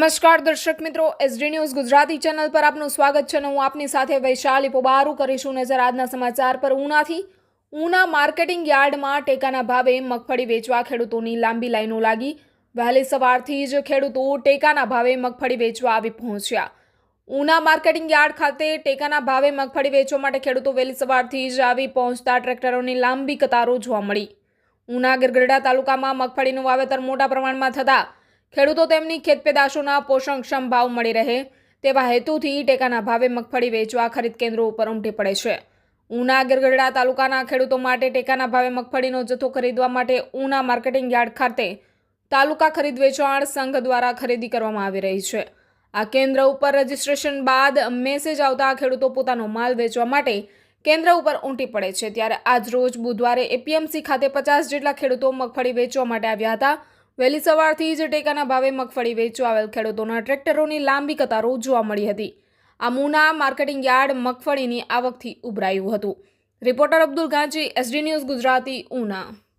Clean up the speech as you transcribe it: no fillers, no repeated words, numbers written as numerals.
નમસ્કાર દર્શક મિત્રો, એસડી ન્યૂઝ ગુજરાતી ચેનલ પર આપનું સ્વાગત છે. હું આપની સાથે વૈશાલી પોબારું કરીશું નજર આજના સમાચાર પર. ઉના માર્કેટિંગ યાર્ડમાં ટેકાના ભાવે મગફળી વેચવા ખેડૂતોની લાંબી લાઈનો લાગી. વહેલી સવારથી જ ખેડૂતો ટેકાના ભાવે મગફળી વેચવા આવી પહોંચ્યા. ઉના માર્કેટિંગ યાર્ડ ખાતે ટેકાના ભાવે મગફળી વેચવા માટે ખેડૂતો વહેલી સવારથી જ આવી પહોંચતા ટ્રેક્ટરોની લાંબી કતારો જોવા મળી. ઉના ગરગડા તાલુકામાં મગફળીનું વાવેતર મોટા પ્રમાણમાં થતા ખેડૂતો તેમની ખેતપેદાશોના પોષણક્ષમ ભાવ મળી રહે તેવા હેતુથી ટેકાના ભાવે મગફળી વેચવા ખરીદ કેન્દ્રો ઉપર ઉમટી પડે છે. ઉના ગરગડા તાલુકાના ખેડૂતો માટે ટેકાના ભાવે મગફળીનો જથ્થો ખરીદવા માટે ઉના માર્કેટિંગ યાર્ડ ખાતે તાલુકા ખરીદ વેચાણ સંઘ દ્વારા ખરીદી કરવામાં આવી રહી છે. આ કેન્દ્ર ઉપર રજીસ્ટ્રેશન બાદ મેસેજ આવતા ખેડૂતો પોતાનો માલ વેચવા માટે કેન્દ્ર ઉપર ઉમટી પડે છે. ત્યારે આજ રોજ બુધવારે એપીએમસી ખાતે 50 જેટલા ખેડૂતો મગફળી વેચવા માટે આવ્યા હતા. વહેલી સવારથી જ ટેકાના ભાવે મગફળી વેચવા આવેલ ખેડૂતોના ટ્રેક્ટરોની લાંબી કતારો જોવા મળી હતી. આ ઉના માર્કેટિંગ યાર્ડ મગફળીની આવકથી ઉભરાયું હતું. Reporter Abdul Ganchi, SD news Gujarati, Una.